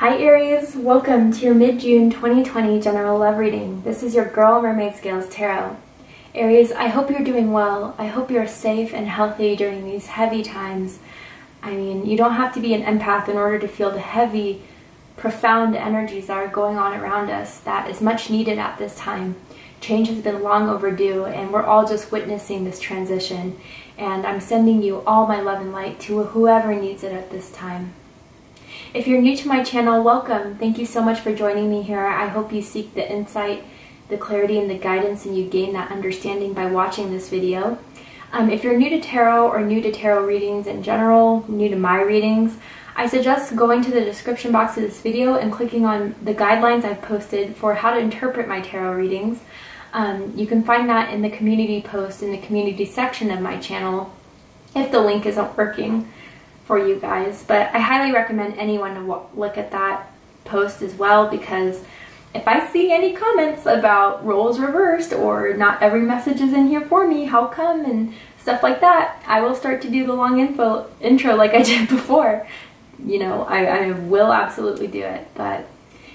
Hi Aries, welcome to your mid-June 2020 general love reading. This is your girl Mermaid Scales Tarot. Aries, I hope you're doing well. I hope you're safe and healthy during these heavy times. I mean, you don't have to be an empath in order to feel the heavy, profound energies that are going on around us that is much needed at this time. Change has been long overdue and we're all just witnessing this transition. And I'm sending you all my love and light to whoever needs it at this time. If you're new to my channel, welcome. Thank you so much for joining me here. I hope you seek the insight, the clarity, and the guidance, and you gain that understanding by watching this video. If you're new to tarot or new to tarot readings in general, new to my readings, I suggest going to the description box of this video and clicking on the guidelines I've posted for how to interpret my tarot readings. You can find that in the community post in the community section of my channel if the link isn't working for you guys, but I highly recommend anyone to look at that post as well, because if I see any comments about roles reversed or not every message is in here for me, how come, and stuff like that, I will start to do the long intro like I did before. You know, I will absolutely do it. But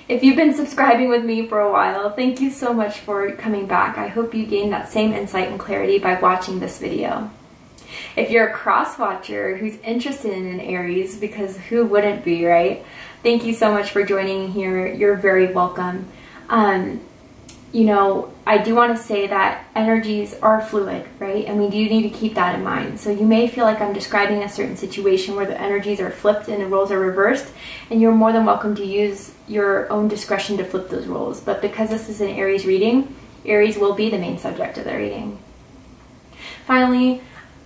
if you've been subscribing with me for a while, thank you so much for coming back. I hope you gain that same insight and clarity by watching this video. If you're a cross-watcher who's interested in an Aries, because who wouldn't be, right? Thank you so much for joining here. You're very welcome. You know, I do want to say that energies are fluid, right? And we do need to keep that in mind. So you may feel like I'm describing a certain situation where the energies are flipped and the roles are reversed, and you're more than welcome to use your own discretion to flip those roles. But because this is an Aries reading, Aries will be the main subject of the reading. Finally,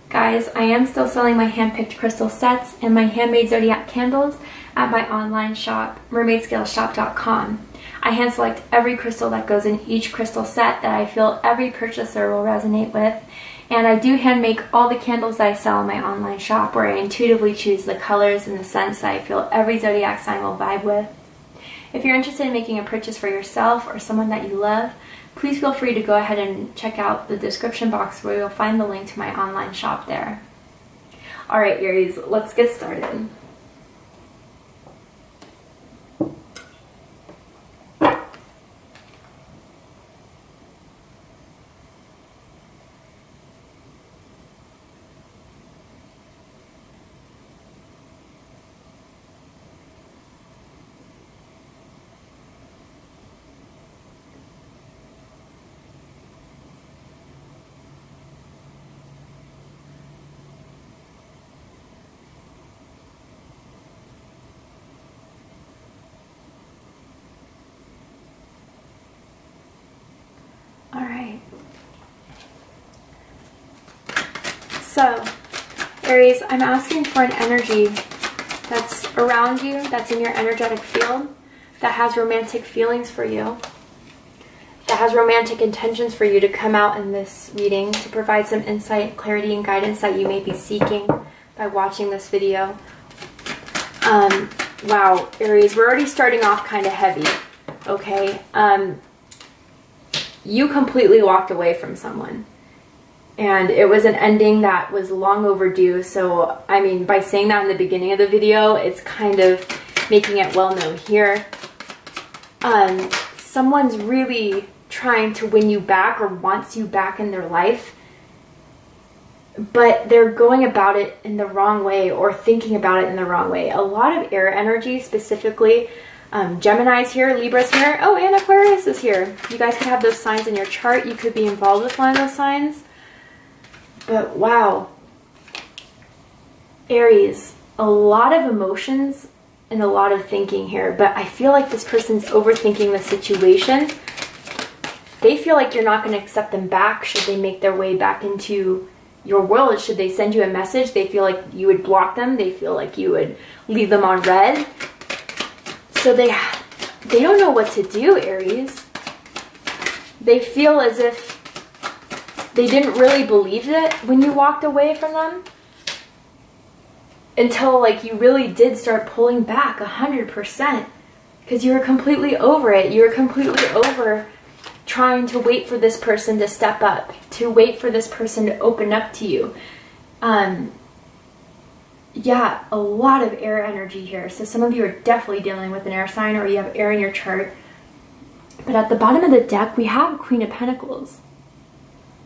guys, I am still selling my hand-picked crystal sets and my handmade Zodiac candles at my online shop, mermaidscaleshop.com. I hand select every crystal that goes in each crystal set that I feel every purchaser will resonate with. And I do hand make all the candles that I sell in my online shop, where I intuitively choose the colors and the scents that I feel every Zodiac sign will vibe with. If you're interested in making a purchase for yourself or someone that you love, please feel free to go ahead and check out the description box where you'll find the link to my online shop there. Alright Aries, let's get started. Alright, so Aries, I'm asking for an energy that's around you, that's in your energetic field, that has romantic feelings for you, that has romantic intentions for you to come out in this reading to provide some insight, clarity, and guidance that you may be seeking by watching this video. Wow, Aries, we're already starting off kind of heavy, okay? You completely walked away from someone, and it was an ending that was long overdue. So I mean, by saying that in the beginning of the video, it's kind of making it well known here. Someone's really trying to win you back or wants you back in their life, but they're going about it in the wrong way or thinking about it in the wrong way. A lot of air energy, specifically Gemini's here, Libra's here, oh, and Aquarius is here. You guys could have those signs in your chart. You could be involved with one of those signs. But wow, Aries, a lot of emotions and a lot of thinking here, but I feel like this person's overthinking the situation. They feel like you're not going to accept them back should they make their way back into your world. Should they send you a message, they feel like you would block them. They feel like you would leave them on red. So they don't know what to do, Aries. They feel as if they didn't really believe it when you walked away from them, until like you really did start pulling back 100%, because you were completely over it. You were completely over trying to wait for this person to step up, to wait for this person to open up to you. yeah, a lot of air energy here. So some of you are definitely dealing with an air sign, or you have air in your chart. But at the bottom of the deck, we have Queen of Pentacles.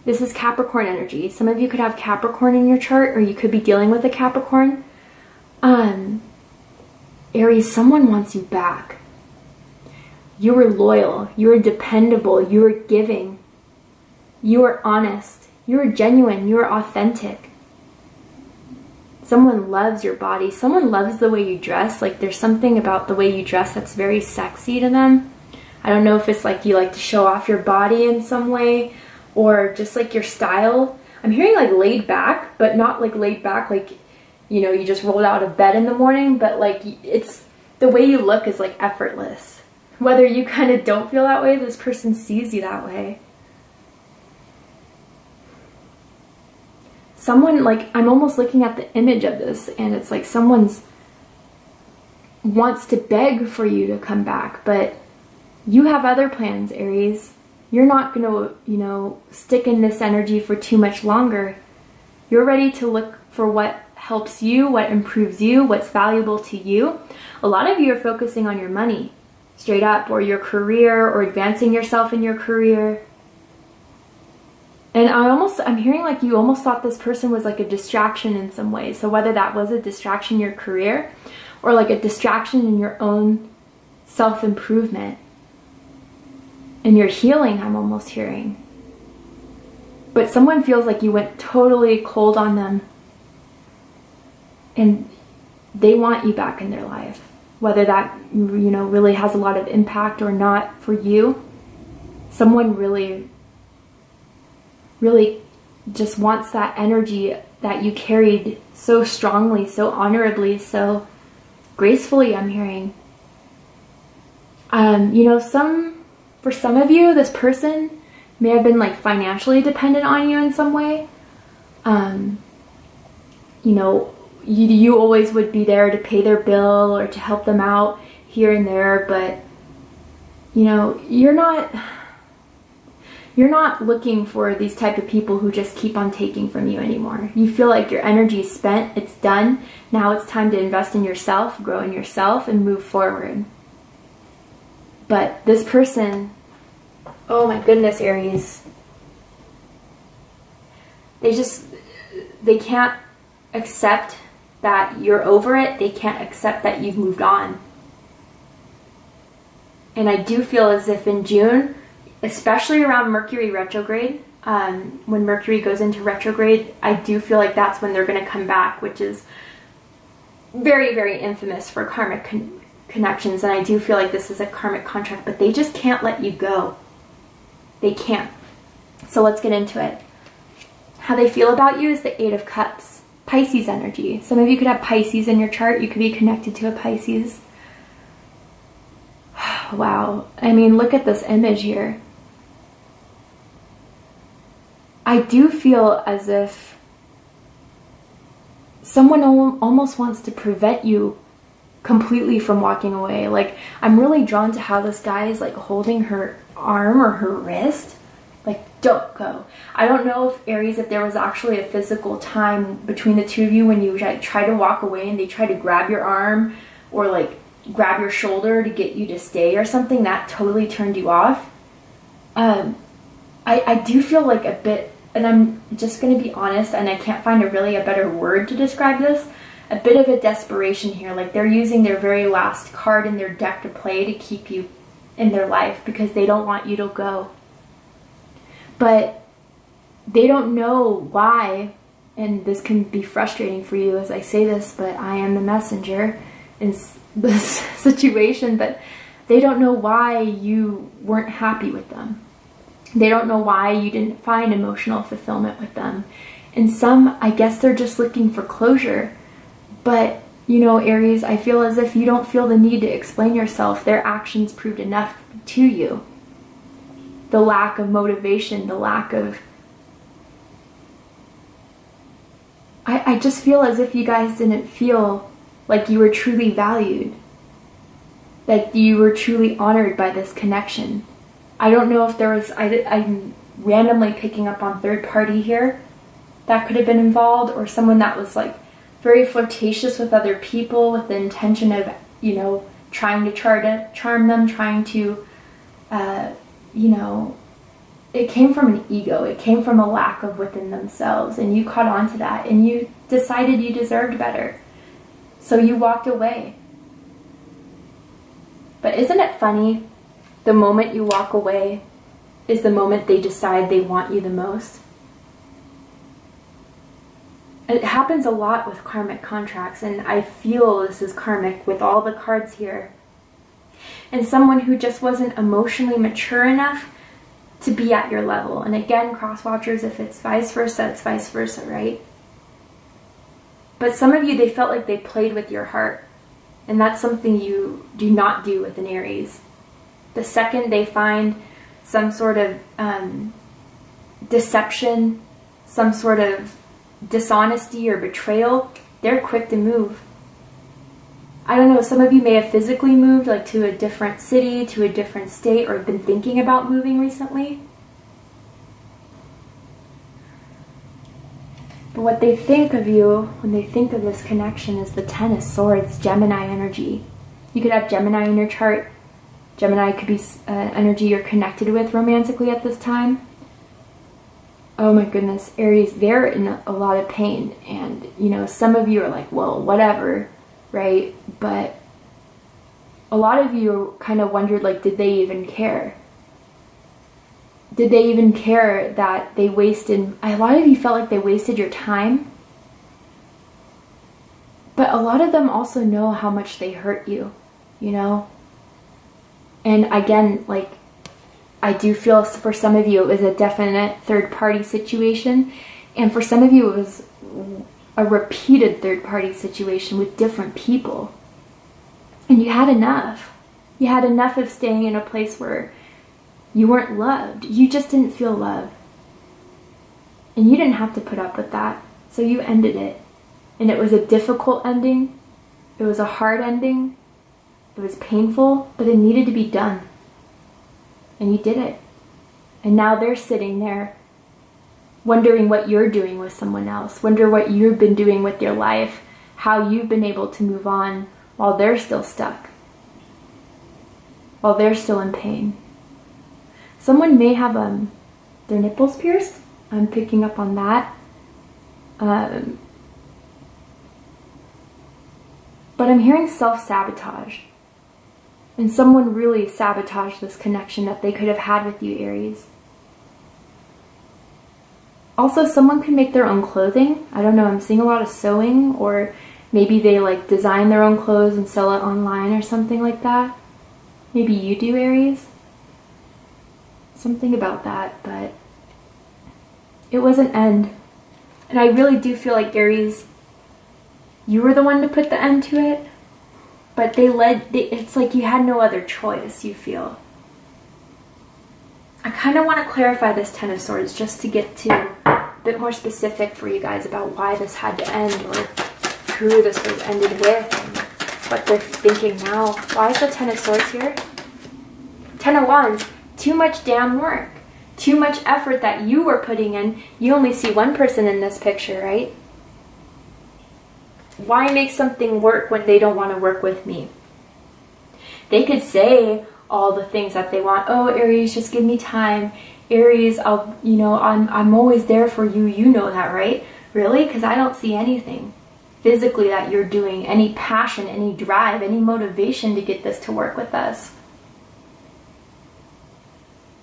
This is Capricorn energy. Some of you could have Capricorn in your chart, or you could be dealing with a Capricorn. Aries, someone wants you back. You were loyal. You were dependable. You were giving. You were honest. You were genuine. You were authentic. Someone loves your body. Someone loves the way you dress. Like, there's something about the way you dress that's very sexy to them. I don't know if it's like you like to show off your body in some way, or just like your style. I'm hearing like laid back, but not like laid back like, you know, you just rolled out of bed in the morning, but like it's the way you look is like effortless. Whether you kind of don't feel that way, this person sees you that way. Someone, like, I'm almost looking at the image of this, and it's like someone's wants to beg for you to come back, but you have other plans, Aries. You're not going to, you know, stick in this energy for too much longer. You're ready to look for what helps you, what improves you, what's valuable to you. A lot of you are focusing on your money, straight up, or your career, or advancing yourself in your career. And I'm hearing like you almost thought this person was like a distraction in some way. So whether that was a distraction in your career, or like a distraction in your own self-improvement, and your healing, I'm almost hearing. But someone feels like you went totally cold on them, and they want you back in their life. Whether that, you know, really has a lot of impact or not for you, someone really just wants that energy that you carried so strongly, so honorably, so gracefully, I'm hearing. You know, for some of you, this person may have been like financially dependent on you in some way. You know, you always would be there to pay their bill or to help them out here and there, but you know, you're not looking for these type of people who just keep on taking from you anymore. You feel like your energy is spent, it's done. Now it's time to invest in yourself, grow in yourself, and move forward. But this person, oh my goodness, Aries, they can't accept that you're over it. They can't accept that you've moved on. And I do feel as if in June, especially around Mercury retrograde, when Mercury goes into retrograde, I do feel like that's when they're going to come back, which is very, very infamous for karmic connections. And I do feel like this is a karmic contract, but they just can't let you go. They can't. So let's get into it. How they feel about you is the Eight of Cups, Pisces energy. Some of you could have Pisces in your chart. You could be connected to a Pisces. Wow. I mean, look at this image here. I do feel as if someone almost wants to prevent you completely from walking away. Like, I'm really drawn to how this guy is like holding her arm or her wrist. Like, don't go. I don't know if Aries, if there was actually a physical time between the two of you when you like try to walk away and they try to grab your arm or like grab your shoulder to get you to stay or something that totally turned you off. I do feel like a bit, and I'm just going to be honest, and I can't find a better word to describe this, a bit of a desperation here. Like, they're using their very last card in their deck to play to keep you in their life because they don't want you to go. But they don't know why, and this can be frustrating for you as I say this, but I am the messenger in this situation, but they don't know why you weren't happy with them. They don't know why you didn't find emotional fulfillment with them. And some, I guess they're just looking for closure. But, you know, Aries, I feel as if you don't feel the need to explain yourself. Their actions proved enough to you. The lack of motivation, the lack of... I just feel as if you guys didn't feel like you were truly valued. That you were truly honored by this connection. I don't know if there was... I'm randomly picking up on third party here. That could have been involved, or someone that was like very flirtatious with other people with the intention of, you know, trying to charm them, trying to, you know, it came from an ego. It came from a lack of within themselves, and you caught on to that, and you decided you deserved better. So you walked away. But isn't it funny? The moment you walk away is the moment they decide they want you the most. It happens a lot with karmic contracts, and I feel this is karmic with all the cards here. And someone who just wasn't emotionally mature enough to be at your level. And again, cross watchers, if it's vice versa, it's vice versa, right? But some of you, they felt like they played with your heart. And that's something you do not do with an Aries. The second they find some sort of deception, some sort of dishonesty or betrayal, they're quick to move. I don't know, some of you may have physically moved, like to a different city, to a different state, or have been thinking about moving recently. But what they think of you when they think of this connection is the Ten of Swords, Gemini energy. You could have Gemini in your chart. Gemini could be energy you're connected with romantically at this time. Oh my goodness, Aries, they're in a lot of pain. And, you know, some of you are like, well, whatever, right? But a lot of you kind of wondered, like, did they even care? Did they even care that they wasted... A lot of you felt like they wasted your time. But a lot of them also know how much they hurt you, you know? And again, like, I do feel for some of you it was a definite third-party situation. And for some of you it was a repeated third-party situation with different people. And you had enough. You had enough of staying in a place where you weren't loved. You just didn't feel love. And you didn't have to put up with that. So you ended it. And it was a difficult ending. It was a hard ending. It was painful, but it needed to be done. And you did it. And now they're sitting there wondering what you're doing with someone else. Wonder what you've been doing with your life. How you've been able to move on while they're still stuck. While they're still in pain. Someone may have their nipples pierced. I'm picking up on that. But I'm hearing self-sabotage. And someone really sabotaged this connection that they could have had with you, Aries. Also, someone could make their own clothing. I don't know, I'm seeing a lot of sewing, or maybe they like design their own clothes and sell it online or something like that. Maybe you do, Aries. Something about that, but it was an end. And I really do feel like, Aries, you were the one to put the end to it. But it's like you had no other choice, you feel. I kind of want to clarify this Ten of Swords just to get to a bit more specific for you guys about why this had to end, or who this was ended with, and what they're thinking now. Why is the Ten of Swords here? Ten of Wands, too much damn work. Too much effort that you were putting in. You only see one person in this picture, right? Why make something work when they don't want to work with me? They could say all the things that they want. Oh, Aries, just give me time. Aries, I'm always there for you. You know that, right? Really? Because I don't see anything physically that you're doing. Any passion, any drive, any motivation to get this to work with us.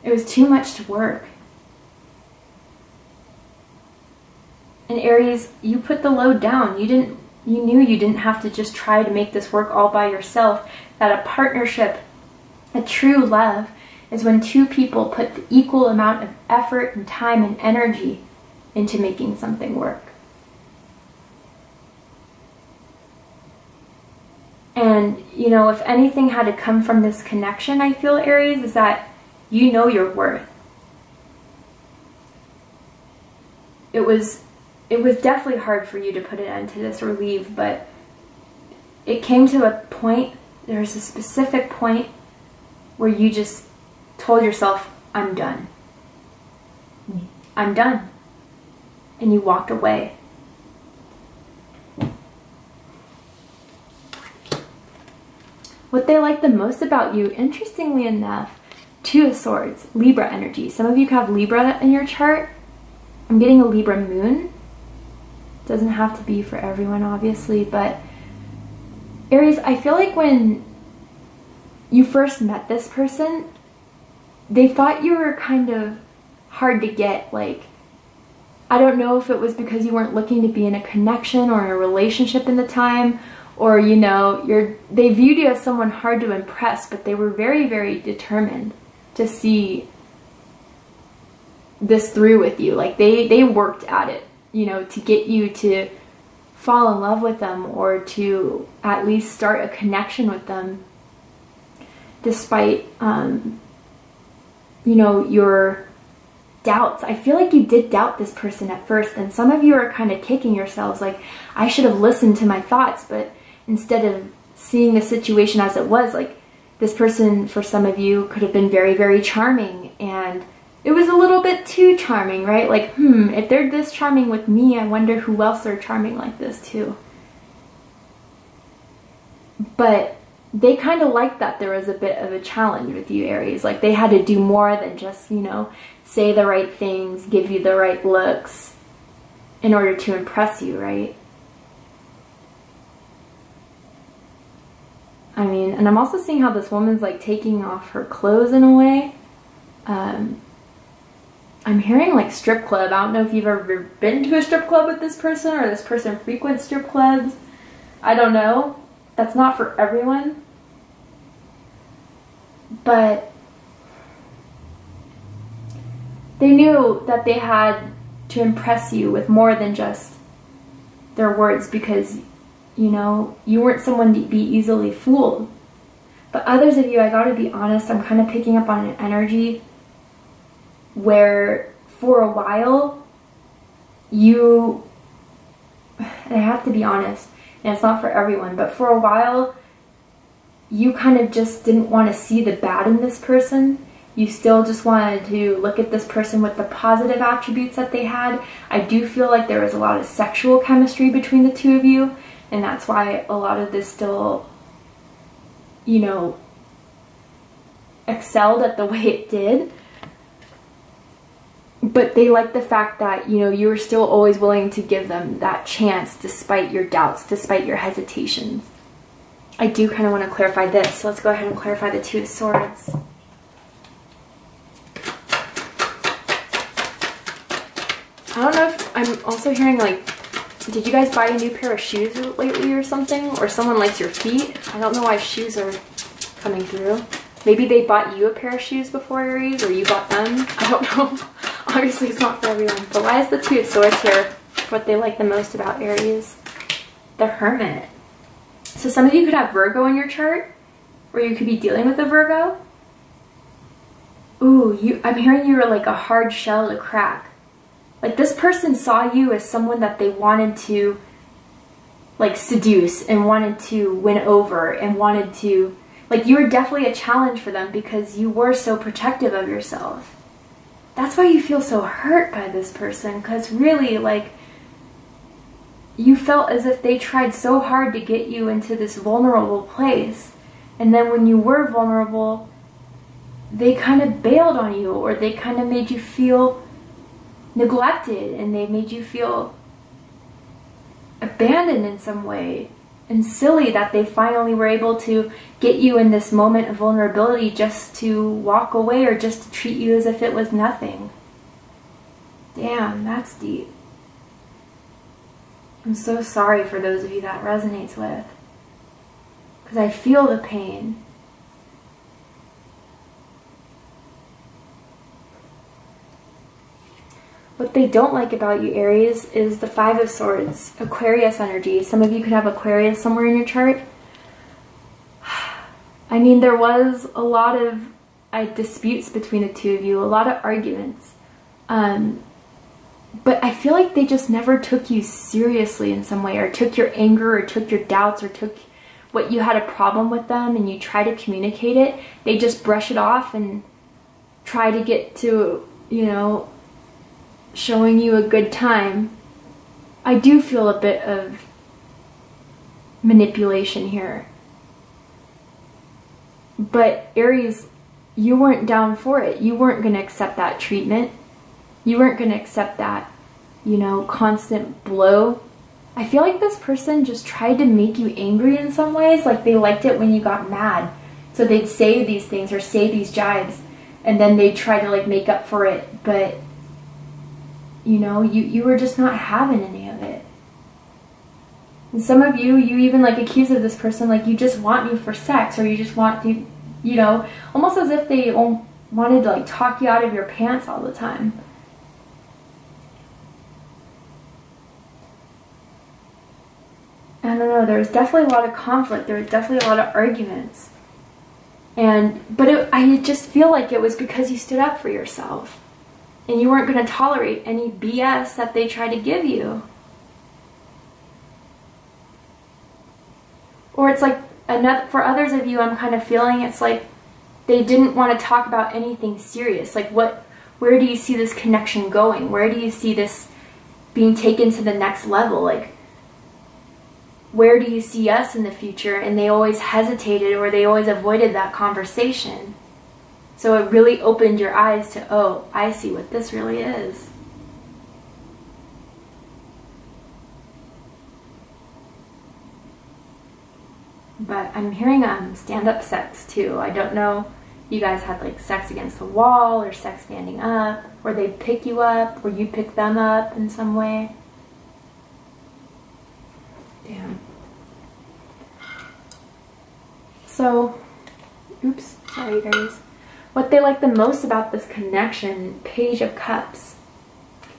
It was too much to work. And Aries, you put the load down. You knew you didn't have to just try to make this work all by yourself. That a partnership, a true love, is when two people put the equal amount of effort and time and energy into making something work. And, you know, if anything had to come from this connection, I feel, Aries, is that you know your worth. It was definitely hard for you to put an end to this or leave, but it came to a point, there was a specific point where you just told yourself, I'm done. I'm done. And you walked away. What they like the most about you, interestingly enough, Two of Swords, Libra energy. Some of you have Libra in your chart. I'm getting a Libra moon. Doesn't have to be for everyone, obviously, but Aries, I feel like when you first met this person, they thought you were kind of hard to get. Like, I don't know if it was because you weren't looking to be in a connection or in a relationship in the time, or, you know, they viewed you as someone hard to impress, but they were very, very determined to see this through with you. Like, they worked at it, you know, to get you to fall in love with them or to at least start a connection with them, despite, you know, your doubts. I feel like you did doubt this person at first, and some of you are kind of kicking yourselves like, I should have listened to my thoughts, but instead of seeing the situation as it was, like, this person, for some of you, could have been very, very charming, and it was a little bit too charming, right? Like, if they're this charming with me, I wonder who else they're charming like this too. But they kind of liked that there was a bit of a challenge with you, Aries. Like, they had to do more than just, you know, say the right things, give you the right looks in order to impress you, right? I mean, and I'm also seeing how this woman's like taking off her clothes in a way. I'm hearing like strip club. I don't know if you've ever been to a strip club with this person or this person frequents strip clubs. I don't know. That's not for everyone. But they knew that they had to impress you with more than just their words, because, you know, you weren't someone to be easily fooled. But others of you, I gotta be honest, I'm kind of picking up on an energy where for a while you, and I have to be honest, and it's not for everyone, but for a while you kind of just didn't want to see the bad in this person. You still just wanted to look at this person with the positive attributes that they had. I do feel like there was a lot of sexual chemistry between the two of you, and that's why a lot of this still, you know, excelled at the way it did. But they liked the fact that, you know, you were still always willing to give them that chance despite your doubts, despite your hesitations. I do kind of want to clarify this, so let's go ahead and clarify the Two of Swords. I don't know if I'm also hearing, like, did you guys buy a new pair of shoes lately or something? Or someone likes your feet? I don't know why shoes are coming through. Maybe they bought you a pair of shoes before, Aries, or you bought them. I don't know. Obviously it's not for everyone. But why is the Two of Swords here? What they like the most about Aries? The Hermit. So some of you could have Virgo in your chart, or you could be dealing with a Virgo. Ooh, I'm hearing you were like a hard shell to crack. Like, this person saw you as someone that they wanted to, like, seduce and wanted to win over and wanted to, like, you were definitely a challenge for them because you were so protective of yourself. That's why you feel so hurt by this person, because really, like, you felt as if they tried so hard to get you into this vulnerable place, and then when you were vulnerable, they kind of bailed on you, or they kind of made you feel neglected, and they made you feel abandoned in some way, and silly that they finally were able to get you in this moment of vulnerability just to walk away or just to treat you as if it was nothing. Damn, that's deep. I'm so sorry for those of you that resonates with, because I feel the pain. What they don't like about you, Aries, is the Five of Swords, Aquarius energy. Some of you could have Aquarius somewhere in your chart. I mean, there was a lot of disputes between the two of you, a lot of arguments. But I feel like they just never took you seriously in some way, or took your anger, or took your doubts, or took what you had a problem with them and you try to communicate it. They just brush it off and try to get to, you know, showing you a good time. I do feel a bit of manipulation here. But Aries, you weren't down for it. You weren't going to accept that treatment. You weren't going to accept that, you know, constant blow. I feel like this person just tried to make you angry in some ways. Like they liked it when you got mad. So they'd say these things or say these jibes, and then they'd try to like make up for it. But, you know, you were just not having any of it. And some of you even like accuse of this person like you just want me for sex, or you just want to, you know, almost as if they wanted to like talk you out of your pants all the time. I don't know, there was definitely a lot of conflict, there was definitely a lot of arguments. But I just feel like it was because you stood up for yourself. And you weren't going to tolerate any BS that they tried to give you. Or it's like, for others of you, I'm kind of feeling it's like they didn't want to talk about anything serious. Like where do you see this connection going? Where do you see this being taken to the next level? Like, where do you see us in the future? And they always hesitated, or they always avoided that conversation. So it really opened your eyes to, oh, I see what this really is. But I'm hearing stand-up sex too. I don't know if you guys had like sex against the wall or sex standing up, or they pick you up, or you pick them up in some way. Damn. So, oops, sorry guys. What they like the most about this connection, Page of Cups.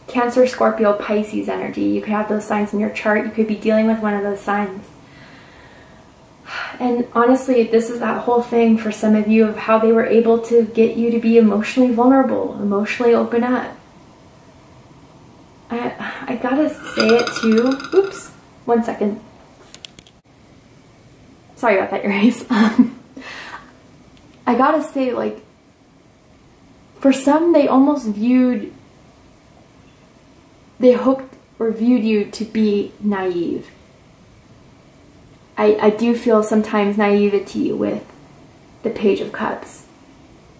Cancer, Scorpio, Pisces energy. You could have those signs in your chart. You could be dealing with one of those signs. And honestly, this is that whole thing for some of you of how they were able to get you to be emotionally vulnerable, emotionally open up. I gotta say it too. Oops, 1 second. Sorry about that, Aries. I gotta say, like, for some, they almost viewed, they hoped or viewed you to be naive. I do feel sometimes naivety with the Page of Cups.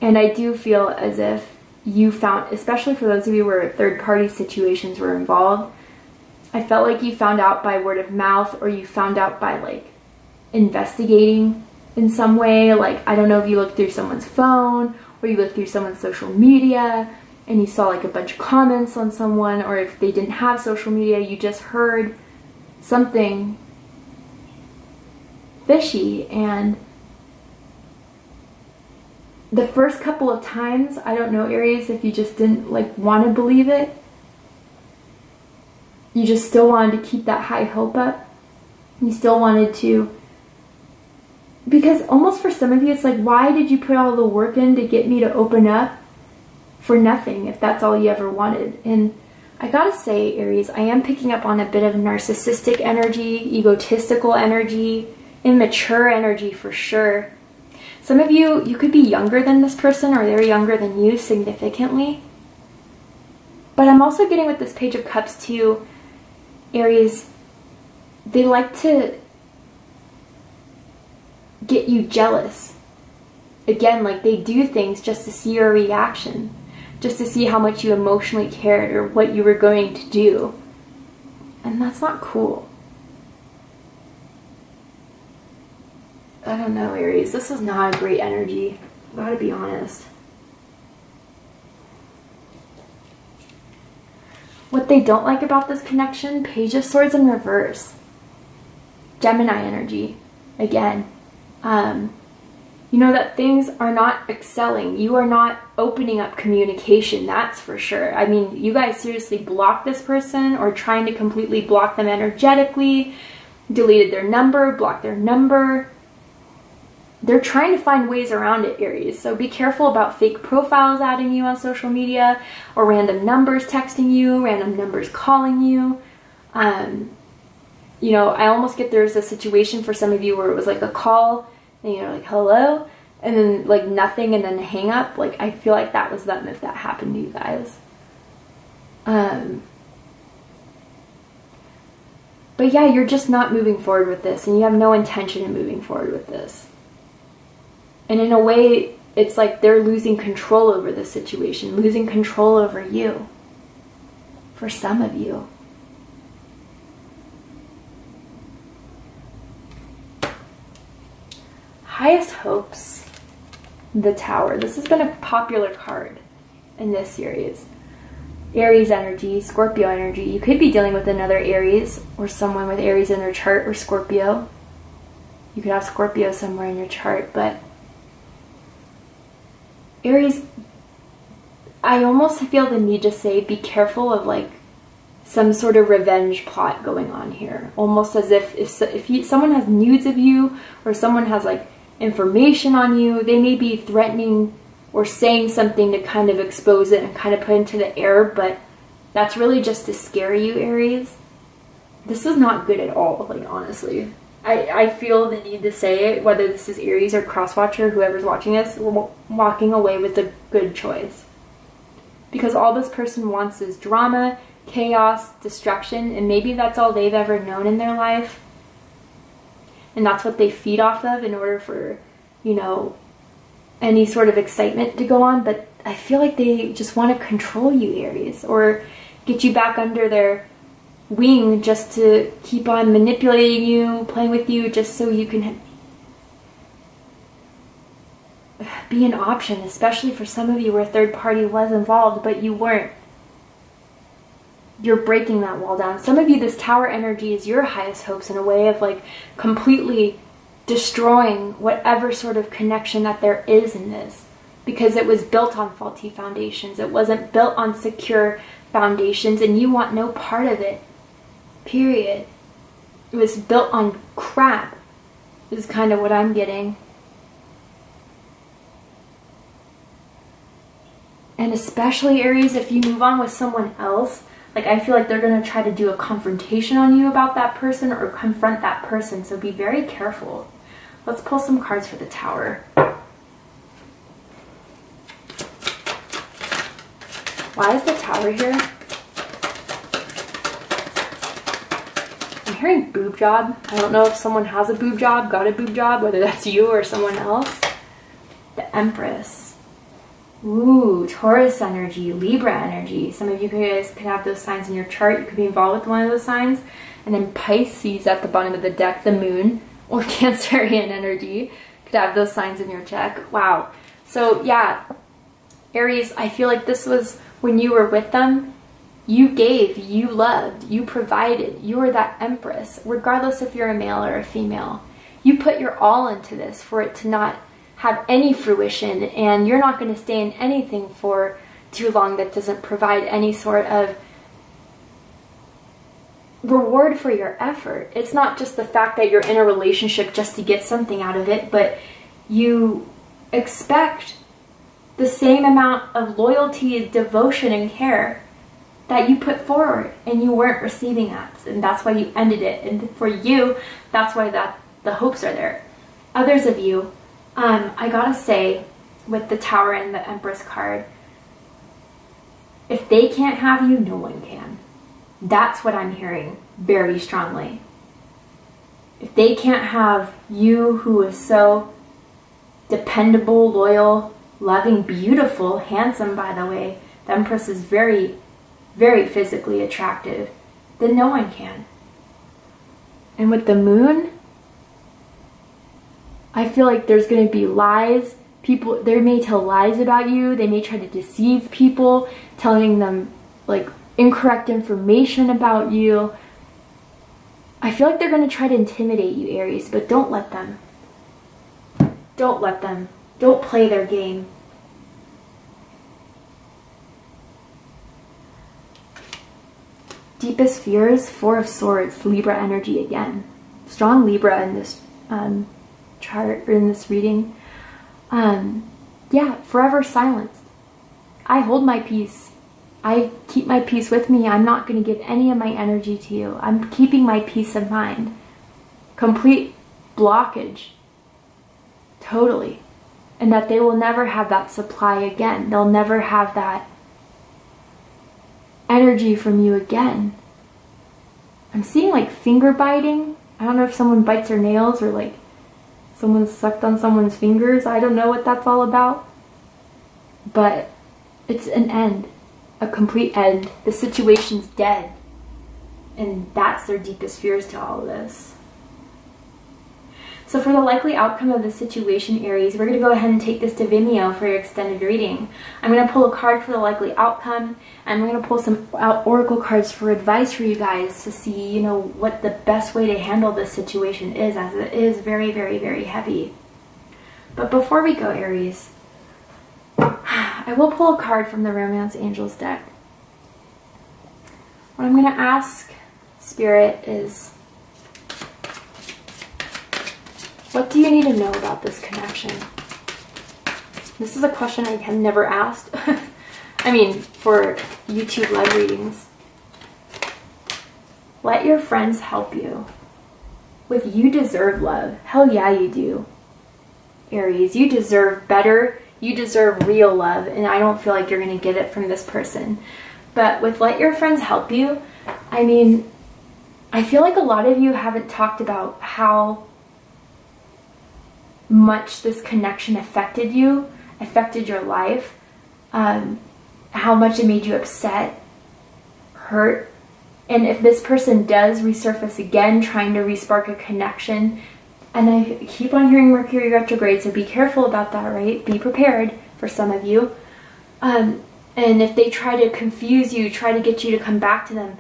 And I do feel as if you found, especially for those of you where third-party situations were involved, I felt like you found out by word of mouth, or you found out by, like, investigating in some way. Like, I don't know if you looked through someone's phone, or you looked through someone's social media, and you saw, like, a bunch of comments on someone, or if they didn't have social media, you just heard something fishy. And the first couple of times, I don't know, Aries, if you just didn't like want to believe it, you just still wanted to keep that high hope up. You still wanted to, because almost for some of you, it's like, why did you put all the work in to get me to open up for nothing if that's all you ever wanted? And I gotta say, Aries, I am picking up on a bit of narcissistic energy, egotistical energy, immature energy for sure. Some of you, you could be younger than this person, or they're younger than you significantly. But I'm also getting with this Page of Cups too, Aries, they like to get you jealous. Again, like they do things just to see your reaction, just to see how much you emotionally cared or what you were going to do. And that's not cool. I don't know, Aries. This is not a great energy. I gotta be honest. What they don't like about this connection, Page of Swords in reverse. Gemini energy. Again. You know that things are not excelling. You are not opening up communication, that's for sure. I mean, you guys seriously blocked this person, or trying to completely block them energetically, deleted their number, blocked their number. They're trying to find ways around it, Aries. So be careful about fake profiles adding you on social media, or random numbers texting you, random numbers calling you. You know, I almost get there's a situation for some of you where it was like a call, and you're like, hello, and then like nothing, and then a hang up. Like, I feel like that was them if that happened to you guys. But yeah, you're just not moving forward with this, and you have no intention of moving forward with this. And in a way, it's like they're losing control over the situation, losing control over you. For some of you. Highest hopes, the Tower. This has been a popular card in this series. Aries energy, Scorpio energy. You could be dealing with another Aries or someone with Aries in their chart, or Scorpio. You could have Scorpio somewhere in your chart, but Aries, I almost feel the need to say be careful of like some sort of revenge plot going on here. Almost as if someone has nudes of you, or someone has like information on you, they may be threatening or saying something to kind of expose it and kind of put into the air, but that's really just to scare you, Aries. This is not good at all, like, honestly. I feel the need to say it, whether this is Aries or Crosswatcher, whoever's watching this, we're walking away with a good choice. Because all this person wants is drama, chaos, destruction, and maybe that's all they've ever known in their life. And that's what they feed off of in order for, you know, any sort of excitement to go on. But I feel like they just want to control you, Aries, or get you back under their wing just to keep on manipulating you, playing with you, just so you can be an option, especially for some of you where a third party was involved, but you weren't. You're breaking that wall down. Some of you, this Tower energy is your highest hopes in a way of like completely destroying whatever sort of connection that there is in this, because it was built on faulty foundations. It wasn't built on secure foundations, and you want no part of it, period. It was built on crap, is kind of what I'm getting. And especially, Aries, if you move on with someone else, like, I feel like they're going to try to do a confrontation on you about that person or confront that person. So be very careful. Let's pull some cards for the Tower. Why is the Tower here? I'm hearing boob job. I don't know if someone has a boob job, got a boob job, whether that's you or someone else. The Empress. Ooh, Taurus energy, Libra energy. Some of you guys could have those signs in your chart. You could be involved with one of those signs. And then Pisces at the bottom of the deck, the Moon, or Cancerian energy. Could have those signs in your check. Wow. So yeah, Aries, I feel like this was when you were with them, you gave, you loved, you provided. You were that Empress, regardless if you're a male or a female. You put your all into this for it to not have any fruition, and you're not going to stay in anything for too long that doesn't provide any sort of reward for your effort. It's not just the fact that you're in a relationship just to get something out of it, but you expect the same amount of loyalty, devotion, and care that you put forward, and you weren't receiving that, and that's why you ended it. And for you, that's why the hopes are there. Others of you, I gotta say, with the Tower and the Empress card, if they can't have you, no one can. That's what I'm hearing very strongly. If they can't have you, who is so dependable, loyal, loving, beautiful, handsome, by the way, the Empress is very, very physically attractive, then no one can. And with the Moon, I feel like there's going to be lies. People, they may tell lies about you. They may try to deceive people, telling them like incorrect information about you. I feel like they're going to try to intimidate you, Aries, but don't let them. Don't let them. Don't play their game. Deepest fears, Four of Swords, Libra energy again. Strong Libra in this chart, or in this reading. Yeah, forever silence. I hold my peace. I keep my peace with me. I'm not going to give any of my energy to you. I'm keeping my peace of mind. Complete blockage. Totally. And that they will never have that supply again. They'll never have that energy from you again. I'm seeing like finger biting. I don't know if someone bites their nails, or like someone sucked on someone's fingers. I don't know what that's all about. But it's an end. A complete end. The situation's dead. And that's their deepest fears to all of this. So for the likely outcome of the situation, Aries, we're going to go ahead and take this to Vimeo for your extended reading. I'm going to pull a card for the likely outcome, and we're going to pull some oracle cards for advice for you guys to see, you know, what the best way to handle this situation is, as it is very, very, very heavy. But before we go, Aries, I will pull a card from the Romance Angels deck. What I'm going to ask Spirit is, what do you need to know about this connection? This is a question I have never asked. I mean, for YouTube live readings. Let your friends help you. With you deserve love. Hell yeah, you do. Aries, you deserve better. You deserve real love, and I don't feel like you're going to get it from this person. But with let your friends help you, I mean, I feel like a lot of you haven't talked about how much this connection affected you, affected your life, how much it made you upset, hurt. And if this person does resurface again, trying to respark a connection, and I keep on hearing Mercury retrograde, so be careful about that, right? Be prepared for some of you. And if they try to confuse you, try to get you to come back to them,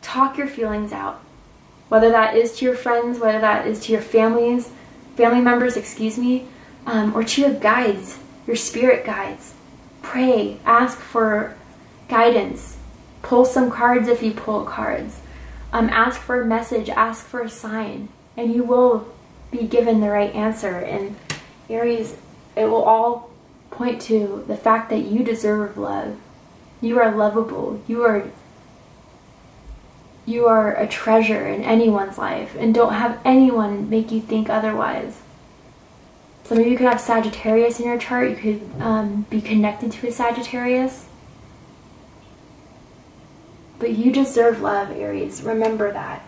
talk your feelings out. Whether that is to your friends, whether that is to your family members, excuse me, or to your guides, your spirit guides. Pray, ask for guidance. Pull some cards if you pull cards. Ask for a message, ask for a sign, and you will be given the right answer. And Aries, it will all point to the fact that you deserve love. You are lovable. You are a treasure in anyone's life, and don't have anyone make you think otherwise. Some of you could have Sagittarius in your chart. You could be connected to a Sagittarius. But you deserve love, Aries. Remember that.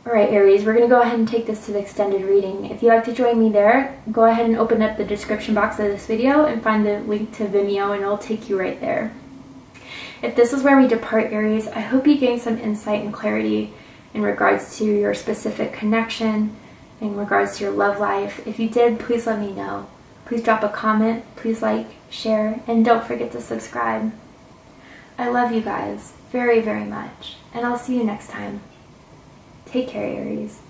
Alright, Aries, we're going to go ahead and take this to the extended reading. If you'd like to join me there, go ahead and open up the description box of this video and find the link to Vimeo, and it'll take you right there. If this is where we depart, Aries, I hope you gain some insight and clarity in regards to your specific connection, in regards to your love life. If you did, please let me know. Please drop a comment, please like, share, and don't forget to subscribe. I love you guys very, very much, and I'll see you next time. Take care, Aries.